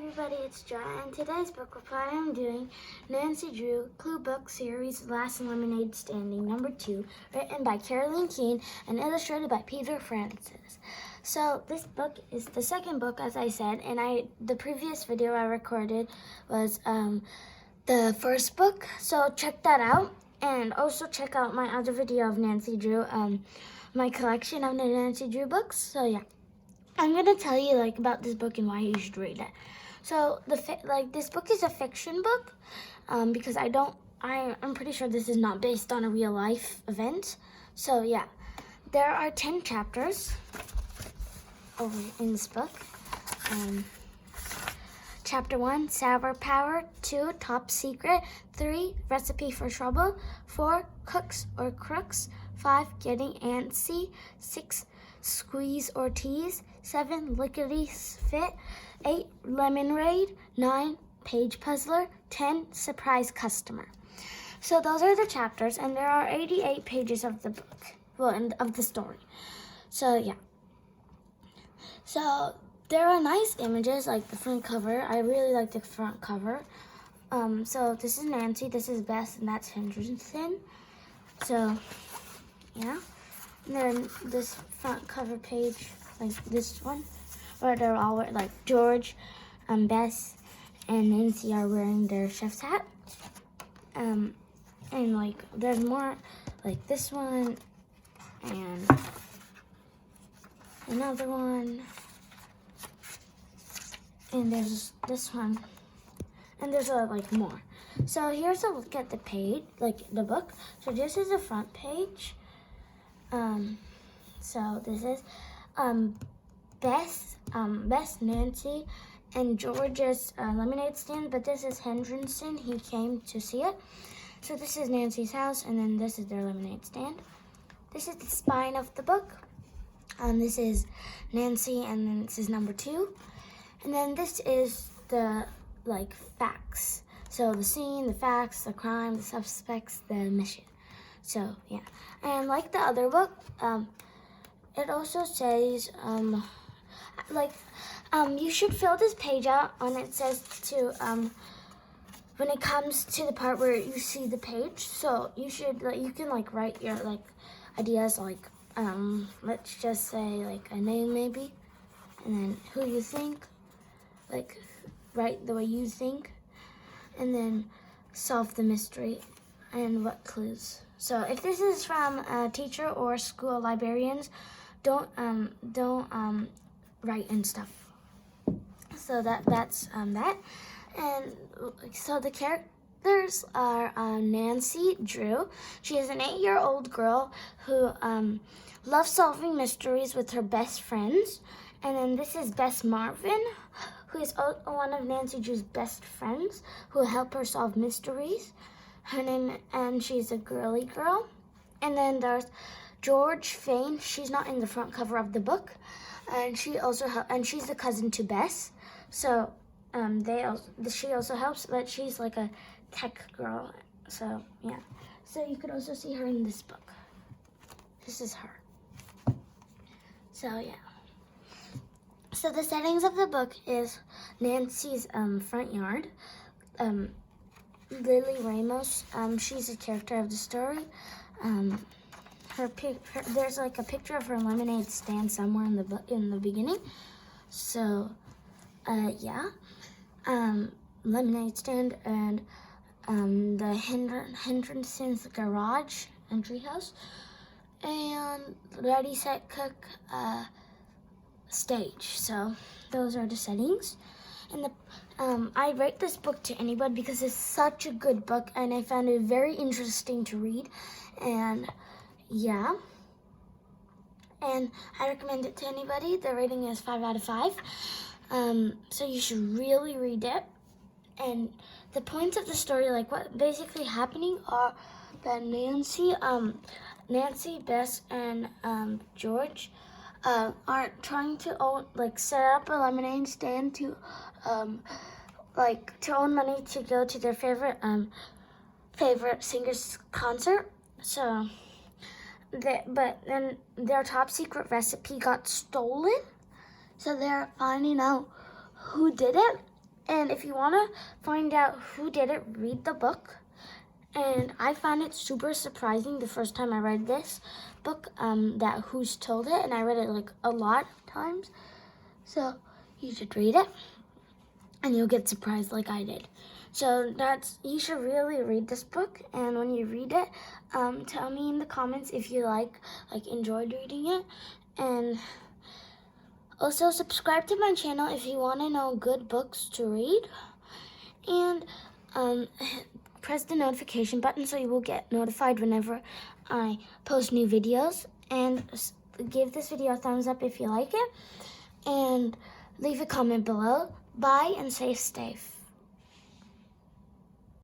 everybody, it's John, and today's book reply I'm doing Nancy Drew Clue Book Series Last Lemonade Standing number 2, written by Carolyn Keene and illustrated by Peter Francis. So this book is the second book, as I said, and the previous video I recorded was the first book, so check that out, and also check out my other video of Nancy Drew, my collection of the Nancy Drew books. So yeah, I'm gonna tell you about this book and why you should read it. So this book is a fiction book, because I'm pretty sure this is not based on a real life event. So yeah, there are 10 chapters over in this book. Chapter 1, Sour Power. 2, Top Secret. 3, Recipe for Trouble. 4, Cooks or Crooks. 5, Getting Antsy. 6, Squeeze or Tease. 7, Lickety Fit. 8, Lemon Raid. 9, Page Puzzler. 10, Surprise Customer. So those are the chapters, and there are 88 pages of the book, of the story. So yeah. So there are nice images, like the front cover. I really like the front cover. So this is Nancy, this is Bess, and that's Henderson. So yeah. And then this front cover page, like this one, where they're all like George, Bess, and Nancy are wearing their chef's hat. And like there's more, like this one, and another one, and there's this one, and there's like more. So here's a look at the page, like the book. So this is the front page. So this is Bess, Nancy, and George's lemonade stand, but this is Henderson. He came to see it. So this is Nancy's house, and then this is their lemonade stand. This is the spine of the book. This is Nancy, and then this is number 2. And then this is the facts. So the scene, the facts, the crime, the suspects, the mission. So yeah, and like the other book, it also says you should fill this page out, and it says to when it comes to the part where you see the page. So you should you can write your ideas, let's just say a name maybe, and then who you think, write the way you think, and then solve the mystery and what clues. So if this is from a teacher or school librarians, don't write and stuff. So that's that. And so the characters are Nancy Drew. She is an 8-year-old girl who loves solving mysteries with her best friends. And then this is Bess Marvin, who is one of Nancy Drew's best friends who help her solve mysteries. Her name, and she's a girly girl. And then there's George Fane. She's not in the front cover of the book, and she's the cousin to Bess. So she also helps, but she's like a tech girl. So yeah. So you could also see her in this book. This is her. So yeah. So the settings of the book is Nancy's front yard. Lily Ramos, she's a character of the story. There's a picture of her lemonade stand somewhere in the beginning. So yeah, lemonade stand, and the Henderson's garage and treehouse, and Ready Set Cook stage. So those are the settings. And I rate this book to anybody because it's such a good book, and I found it very interesting to read. And yeah, and I recommend it to anybody. The rating is 5 out of 5. So you should really read it. And the points of the story, what basically happening, are that Nancy, Bess, and George are trying to set up a lemonade stand to own money to go to their favorite singer's concert. So but then their top secret recipe got stolen, so they're finding out who did it, And if you want to find out who did it, read the book. And I found it super surprising the first time I read this book, that Who's Told It, and I read it like a lot of times. So you should read it, and you'll get surprised like I did. So you should really read this book, and when you read it, tell me in the comments if you enjoyed reading it. And also subscribe to my channel if you want to know good books to read. And press the notification button so you will get notified whenever I post new videos. And give this video a thumbs up if you like it. And leave a comment below. Bye and stay safe.